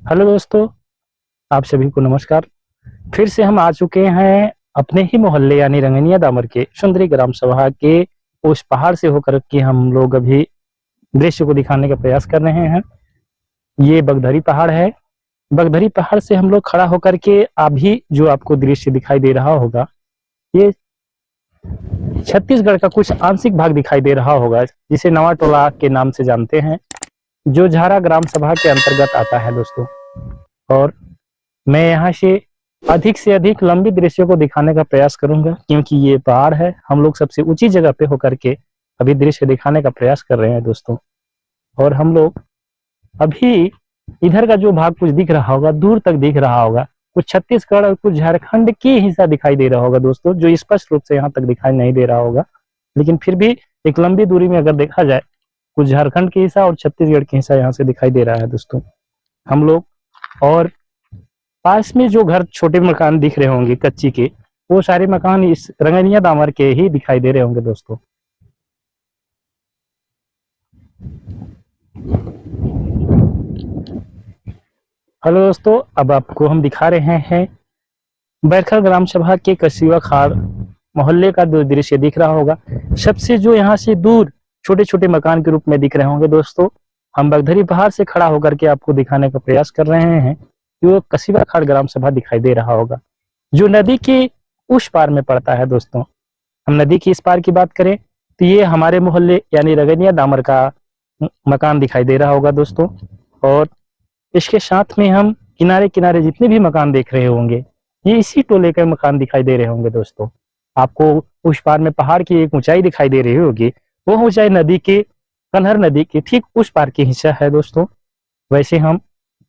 Hello दोस्तों, आप सभी को नमस्कार। फिर से हम आ चुके हैं अपने ही मोहल्ले यानी रंगनिया दामर के सुंदरी ग्राम सभा के उस पहाड़ से होकर के हम लोग अभी दृश्य को दिखाने का प्रयास कर रहे हैं। ये बगधरी पहाड़ है। बगधरी पहाड़ से हम लोग खड़ा होकर के अभी जो आपको दृश्य दिखाई दे रहा होगा, ये छत्तीसगढ़ का कुछ आंशिक भाग दिखाई दे रहा होगा, जिसे नवा टोला के नाम से जानते हैं, जो झारा ग्राम सभा के अंतर्गत आता है दोस्तों। और मैं यहाँ से अधिक लंबी दृश्यों को दिखाने का प्रयास करूंगा, क्योंकि ये पहाड़ है। हम लोग सबसे ऊंची जगह पे होकर के अभी दृश्य दिखाने का प्रयास कर रहे हैं दोस्तों। और हम लोग अभी इधर का जो भाग कुछ दिख रहा होगा, दूर तक दिख रहा होगा, कुछ छत्तीसगढ़ और कुछ झारखंड की हिस्सा दिखाई दे रहा होगा दोस्तों, जो स्पष्ट रूप से यहाँ तक दिखाई नहीं दे रहा होगा, लेकिन फिर भी एक लंबी दूरी में अगर देखा जाए, कुछ झारखंड की हिस्सा और छत्तीसगढ़ की हिस्सा यहाँ से दिखाई दे रहा है दोस्तों। हम लोग और पास में जो घर छोटे मकान दिख रहे होंगे कच्ची के, वो सारे मकान इस रंगनिया दामर के ही दिखाई दे रहे होंगे दोस्तों। हेलो दोस्तों, अब आपको हम दिखा रहे हैं बैरखल ग्राम सभा के कसिवा खाड़ मोहल्ले का जो दृश्य दिख रहा होगा। सबसे जो यहाँ से दूर छोटे छोटे मकान के रूप में दिख रहे होंगे दोस्तों, हम बगधरी पहाड़ से खड़ा होकर के आपको दिखाने का प्रयास कर रहे हैं कि वो कसिवा खाड़ ग्राम सभा दिखाई दे रहा होगा, जो नदी के उस पार में पड़ता है दोस्तों। हम नदी की इस पार की बात करें तो ये हमारे मोहल्ले यानी रंगनिया दामर का मकान दिखाई दे रहा होगा दोस्तों। और इसके साथ में हम किनारे किनारे जितने भी मकान देख रहे होंगे, ये इसी टोले के मकान दिखाई दे रहे होंगे दोस्तों। आपको उस पार में पहाड़ की एक ऊंचाई दिखाई दे रही होगी, वो ऊंचाई नदी के कन्हर नदी के ठीक उस पार की हिस्सा है दोस्तों। वैसे हम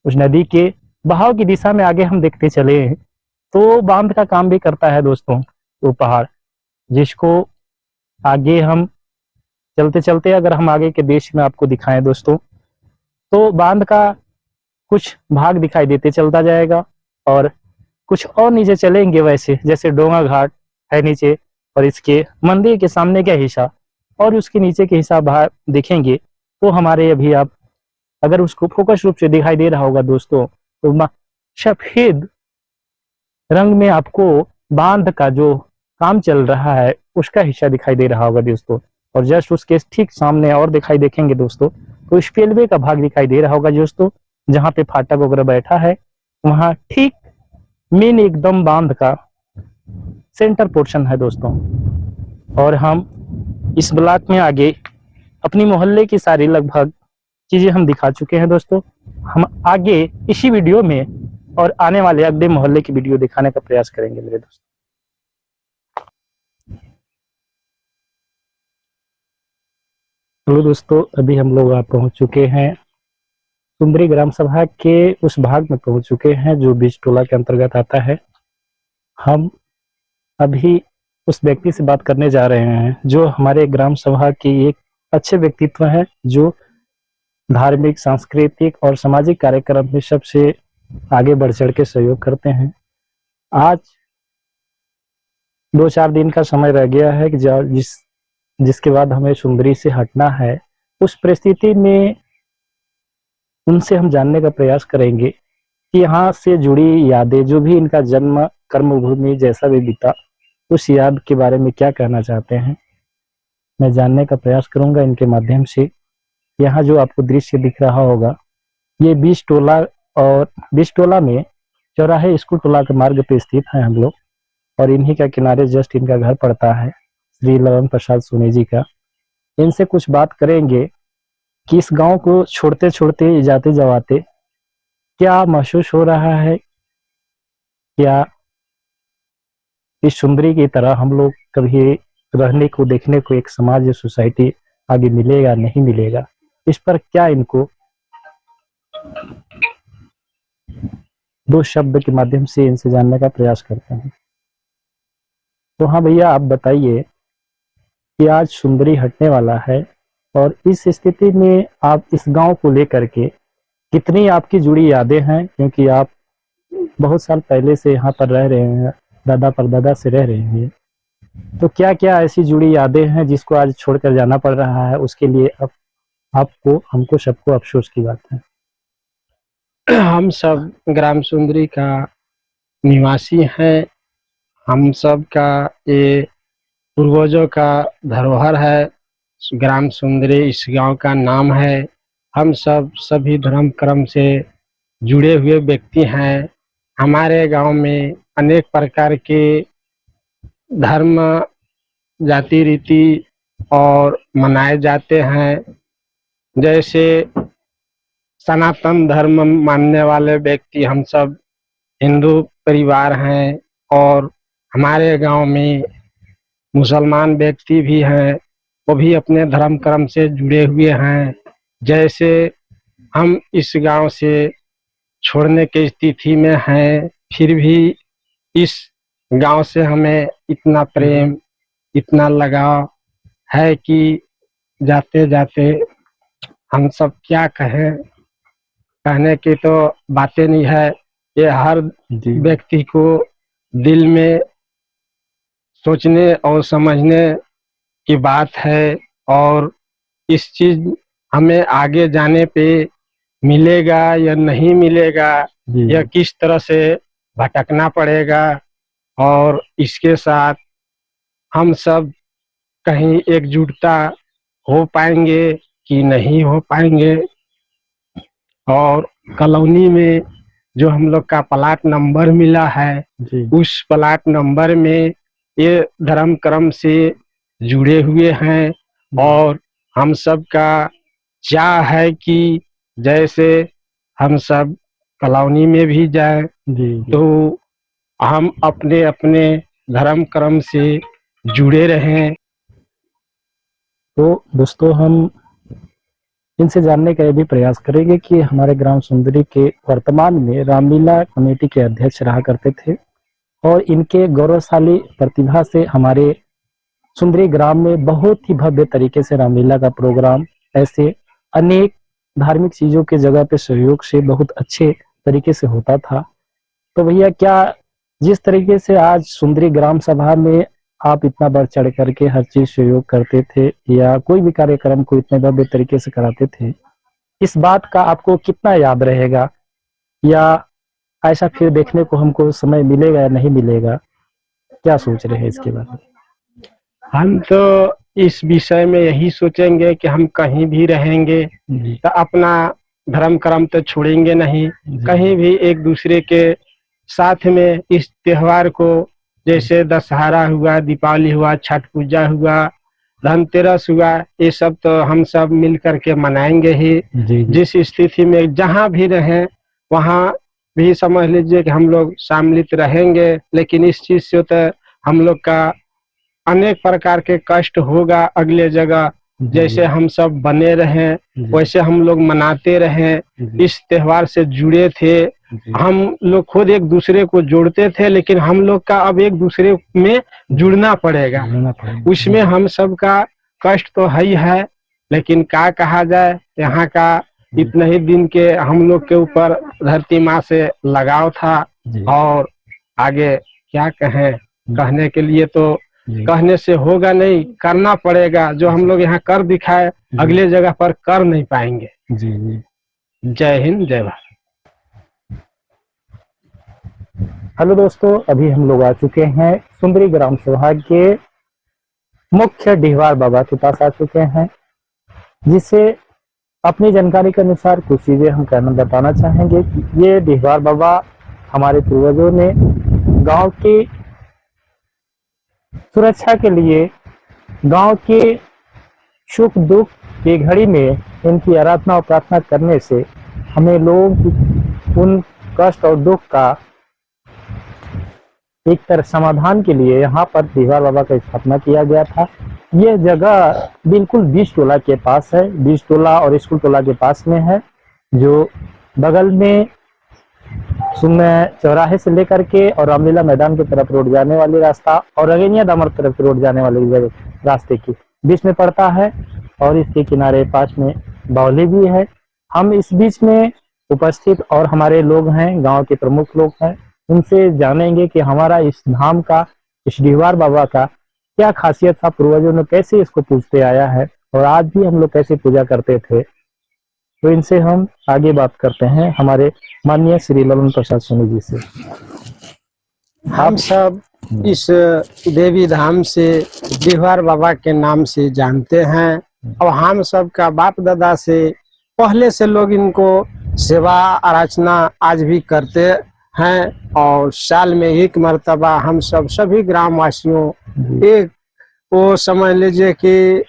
उस नदी के बहाव की दिशा में आगे हम देखते चले तो बांध का काम भी करता है दोस्तों वो पहाड़, जिसको आगे हम चलते चलते अगर हम आगे के देश में आपको दिखाएं दोस्तों, तो बांध का कुछ भाग दिखाई देते चलता जाएगा। और कुछ और नीचे चलेंगे, वैसे जैसे डोंगा घाट है नीचे, और इसके मंदिर के सामने का हिस्सा और उसके नीचे के हिस्सा भाग देखेंगे तो हमारे अभी आप अगर उसको फोकस रूप से दिखाई दे रहा होगा दोस्तों, तो सफेद रंग में आपको बांध का जो काम चल रहा है उसका हिस्सा दिखाई दे रहा होगा दोस्तों। और जस्ट उसके ठीक सामने और दिखाई देखेंगे दोस्तों, तो स्पेलवे का भाग दिखाई दे रहा होगा दोस्तों, जहाँ पे फाटक वगैरह बैठा है, वहां ठीक मेन एकदम बांध का सेंटर पोर्शन है दोस्तों। और हम इस ब्लॉक में आगे अपनी मोहल्ले की सारी लगभग चीजें हम दिखा चुके हैं दोस्तों। हम आगे इसी वीडियो में और आने वाले अगले मोहल्ले की वीडियो दिखाने का प्रयास करेंगे मेरे दोस्तों। हेलो दोस्तों, अभी हम लोग पहुंच चुके हैं सुंदरी ग्राम सभा के उस भाग में पहुंच चुके हैं जो बीज टोला के अंतर्गत आता है। हम अभी उस व्यक्ति से बात करने जा रहे हैं जो हमारे ग्राम सभा की एक अच्छे व्यक्तित्व है, जो धार्मिक, सांस्कृतिक और सामाजिक कार्यक्रम में सबसे आगे बढ़ चढ़ के सहयोग करते हैं। आज 2-4 दिन का समय रह गया है कि जिसके बाद हमें सुंदरी से हटना है। उस परिस्थिति में उनसे हम जानने का प्रयास करेंगे कि यहाँ से जुड़ी यादें, जो भी इनका जन्म कर्मभूमि जैसा भी बीता, उस याद के बारे में क्या कहना चाहते हैं, मैं जानने का प्रयास करूंगा इनके माध्यम से। यहाँ जो आपको दृश्य दिख रहा होगा, ये बीज टोला, और बीज टोला में चौराहे स्कूल टोला के मार्ग पे स्थित है हम लोग, और इन्हीं का किनारे जस्ट इनका घर पड़ता है, श्री ललन प्रसाद सोनी जी का। इनसे कुछ बात करेंगे कि इस गांव को छोड़ते छोड़ते जाते जाते क्या महसूस हो रहा है, क्या इस सुंदरी की तरह हम लोग कभी रहने को, देखने को एक समाज या सोसाइटी आगे मिलेगा नहीं मिलेगा, इस पर क्या इनको दो शब्द के माध्यम से इनसे जानने का प्रयास करते हैं। तो हाँ भैया, आप बताइए कि आज सुंदरी हटने वाला है, और इस स्थिति में आप इस गांव को लेकर के कितनी आपकी जुड़ी यादें हैं, क्योंकि आप बहुत साल पहले से यहाँ पर रह रहे हैं, दादा परदादा से रह रहे हैं, तो क्या क्या ऐसी जुड़ी यादें हैं जिसको आज छोड़कर जाना पड़ रहा है, उसके लिए अब आपको, हमको, सबको अफसोस की बात है। हम सब ग्राम सुंदरी का निवासी हैं। हम सब का ये पूर्वजों का धरोहर है। ग्राम सुंदरी इस गांव का नाम है। हम सब सभी धर्म कर्म से जुड़े हुए व्यक्ति हैं। हमारे गांव में अनेक प्रकार के धर्म, जाति रीति और मनाए जाते हैं। जैसे सनातन धर्म मानने वाले व्यक्ति हम सब हिंदू परिवार हैं, और हमारे गांव में मुसलमान व्यक्ति भी हैं, वो भी अपने धर्म कर्म से जुड़े हुए हैं। जैसे हम इस गांव से छोड़ने की स्थिति में हैं, फिर भी इस गांव से हमें इतना प्रेम, इतना लगाव है कि जाते जाते हम सब क्या कहें, कहने की तो बातें नहीं है। ये हर व्यक्ति को दिल में सोचने और समझने की बात है, और इस चीज हमें आगे जाने पे मिलेगा या नहीं मिलेगा, या किस तरह से भटकना पड़ेगा, और इसके साथ हम सब कहीं एकजुटता हो पाएंगे कि नहीं हो पाएंगे। और कॉलोनी में जो हम लोग का प्लाट नंबर मिला है, उस प्लाट नंबर में ये धर्म कर्म से जुड़े हुए हैं, और हम सब का चाह है कि जैसे हम सब कॉलोनी में भी जाएं तो हम अपने अपने धर्म कर्म से जुड़े रहें। तो दोस्तों, हम इनसे जानने का ये भी प्रयास करेंगे कि हमारे ग्राम सुंदरी के वर्तमान में रामलीला कमेटी के अध्यक्ष रहा करते थे, और इनके गौरवशाली प्रतिभा से हमारे सुंदरी ग्राम में बहुत ही भव्य तरीके से रामलीला का प्रोग्राम, ऐसे अनेक धार्मिक चीजों के जगह पे सहयोग से बहुत अच्छे तरीके से होता था। तो भैया, क्या जिस तरीके से आज सुंदरी ग्राम सभा में आप इतना बढ़ चढ़ करके हर चीज सहयोग करते थे, या कोई भी कार्यक्रम को इतने भव्य तरीके से कराते थे, इस बात का आपको कितना याद रहेगा, या ऐसा फिर देखने को हमको समय मिलेगा या नहीं मिलेगा? क्या सोच रहे हैं इसके बारे में? हम तो इस विषय में यही सोचेंगे कि हम कहीं भी रहेंगे तो अपना धर्म कर्म तो छोड़ेंगे नहीं। कहीं भी एक दूसरे के साथ में इस त्योहार को, जैसे दशहरा हुआ, दीपावली हुआ, छठ पूजा हुआ, धनतेरस हुआ, ये सब तो हम सब मिल करके मनाएंगे ही। जिस स्थिति में जहाँ भी रहें वहाँ भी समझ लीजिए कि हम लोग सम्मिलित रहेंगे। लेकिन इस चीज से तो हम लोग का अनेक प्रकार के कष्ट होगा अगले जगह। जैसे हम सब बने रहें वैसे हम लोग मनाते रहें, इस त्योहार से जुड़े थे। हम लोग खुद एक दूसरे को जोड़ते थे, लेकिन हम लोग का अब एक दूसरे में जुड़ना पड़ेगा। उसमें हम सब का कष्ट तो है ही है, लेकिन क्या कहा जाए, यहाँ का इतने ही दिन के हम लोग के ऊपर धरती माँ से लगाव था, और आगे क्या कहें, कहने के लिए तो कहने से होगा नहीं, करना पड़ेगा। जो हम लोग यहाँ कर दिखाए अगले जगह पर कर नहीं पाएंगे। जय हिंद, जय भारत। हेलो दोस्तों, अभी हम लोग आ चुके हैं सुंदरी ग्राम सभा के मुख्य डिहवार बाबा के पास आ चुके हैं, जिसे अपनी जानकारी के अनुसार कुछ चीजें हम कहना बताना चाहेंगे कि ये डिहवार बाबा हमारे पूर्वजों ने गांव की सुरक्षा के लिए, गांव के सुख दुख की घड़ी में इनकी आराधना और प्रार्थना करने से हमें लोगों की उन कष्ट और दुख का एक तरह समाधान के लिए यहाँ पर डिहवार बाबा का स्थापना किया गया था। यह जगह बिल्कुल बीज टोला के पास है, बीज टोला और स्कूल टोला के पास में है, जो बगल में चौराहे से लेकर के और रामलीला मैदान की तरफ रोड जाने वाली रास्ता और रगेनिया दामर तरफ रोड जाने वाले रास्ते के बीच में पड़ता है, और इसके किनारे पास में बावली भी है। हम इस बीच में उपस्थित और हमारे लोग हैं, गांव के प्रमुख लोग हैं, उनसे जानेंगे कि हमारा इस धाम का, इस डिहवार बाबा का क्या खासियत था, पूर्वजों ने कैसे इसको पूजते आया है और आज भी हम लोग कैसे पूजा करते थे। तो इनसे हम आगे बात करते हैं हमारे माननीय श्री ललन प्रसाद सोनी जी से। हम सब इस देवी धाम से डिहवार बाबा के नाम से जानते हैं और हम सब का बाप दादा से पहले से लोग इनको सेवा आराधना आज भी करते हैं और साल में एक मर्तबा हम सब सभी ग्रामवासियों एक वो समझ लीजिए कि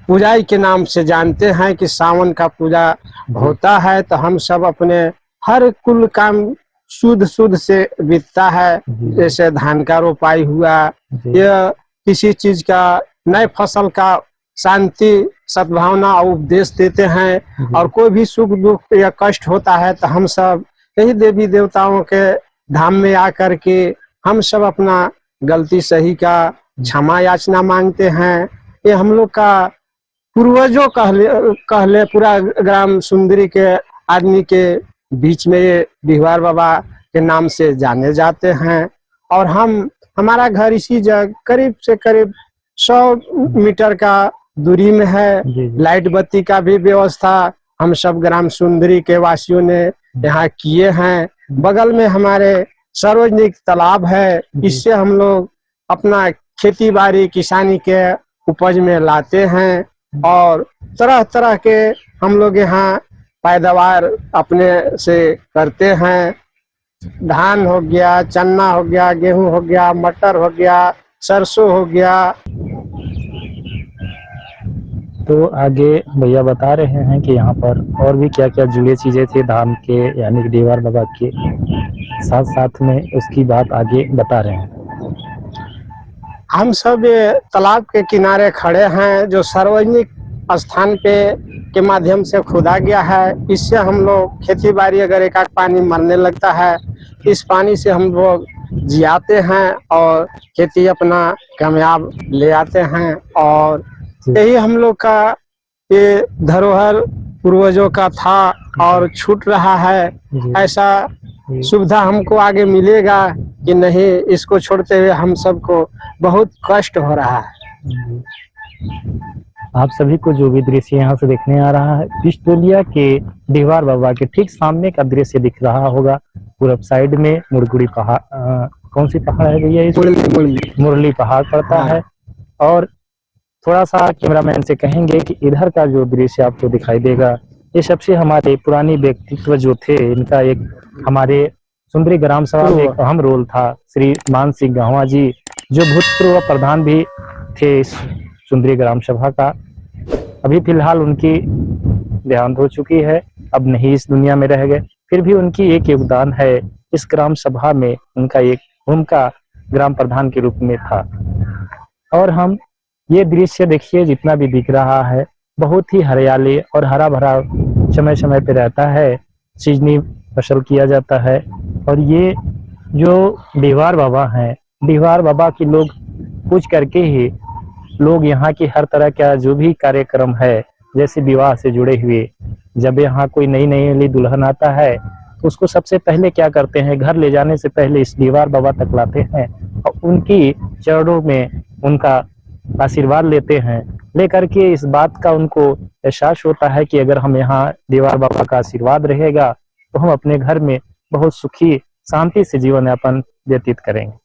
पूजाई के नाम से जानते हैं कि सावन का पूजा होता है तो हम सब अपने हर कुल काम शुद्ध शुद्ध से बीतता है। जैसे धान का रोपाई हुआ या किसी चीज का नए फसल का शांति सद्भावना उपदेश देते हैं और कोई भी सुख दुख या कष्ट होता है तो हम सब यही देवी देवताओं के धाम में आकर के हम सब अपना गलती सही का क्षमा याचना मांगते हैं। ये हम लोग का पूर्वजों कहले पूरा ग्राम सुंदरी के आदमी के बीच में ये डिहवार बाबा के नाम से जाने जाते हैं और हमारा घर इसी जगह करीब से करीब 100 मीटर का दूरी में है। लाइट बत्ती का भी व्यवस्था हम सब ग्राम सुंदरी के वासियों ने यहाँ किए हैं। बगल में हमारे सार्वजनिक तालाब है, इससे हम लोग अपना खेती बाड़ी किसानी के उपज में लाते हैं और तरह तरह के हम लोग यहाँ पैदावार अपने से करते हैं। धान हो गया, चना हो गया, गेहूं हो गया, मटर हो गया, सरसों हो गया। तो आगे भैया बता रहे हैं कि यहाँ पर और भी क्या क्या जुड़ी चीजें थी धाम के यानी कि डिहवार बाबा के साथ साथ में उसकी बात आगे बता रहे हैं। हम सब ये तालाब के किनारे खड़े हैं जो सार्वजनिक स्थान पे के माध्यम से खोदा गया है। इससे हम लोग खेती बाड़ी अगर एक पानी मरने लगता है इस पानी से हम लोग जियाते हैं और खेती अपना कामयाब ले आते हैं और यही हम लोग का ये धरोहर पूर्वजों का था और छूट रहा है। ऐसा सुविधा हमको आगे मिलेगा कि नहीं, इसको छोड़ते हुए हम सबको बहुत कष्ट हो रहा है। आप सभी को जो भी दृश्य यहाँ से देखने आ रहा है पिस्टोलिया के डिहवार बाबा के ठीक सामने का दृश्य दिख रहा होगा। पूरब साइड में मुरगुड़ी पहाड़, कौन सी पहाड़ है भैया? मुरली पहाड़ पड़ता है। और थोड़ा सा कैमरामैन से कहेंगे कि इधर का जो दृश्य आपको दिखाई देगा ये सबसे हमारे पुरानी व्यक्तित्व जो थे इनका एक हमारे सुंदरी ग्राम सभा में एक अहम रोल था। श्री मान सिंह गांवा जी जो भूतपूर्व प्रधान भी थे इस सुंदरी ग्राम सभा का। अभी फिलहाल उनकी देहांत हो चुकी है, अब नहीं इस दुनिया में रह गए, फिर भी उनकी एक योगदान है इस ग्राम सभा में। उनका एक भूमिका ग्राम प्रधान के रूप में था। और हम ये दृश्य देखिए जितना भी दिख रहा है बहुत ही हरियाली और हरा भरा समय समय पे रहता है। सीजनी फसल किया जाता है और ये जो डिहवार बाबा हैं, डिहवार बाबा की लोग पूछ करके ही लोग यहाँ की हर तरह का जो भी कार्यक्रम है जैसे विवाह से जुड़े हुए, जब यहाँ कोई नई नई दुल्हन आता है तो उसको सबसे पहले क्या करते हैं, घर ले जाने से पहले इस डिहवार बाबा तक लाते हैं और उनकी चरणों में उनका आशीर्वाद लेते हैं। लेकर के इस बात का उनको एहसास होता है कि अगर हम यहाँ डिहवार बाबा का आशीर्वाद रहेगा तो हम अपने घर में बहुत सुखी शांति से जीवन यापन व्यतीत करेंगे।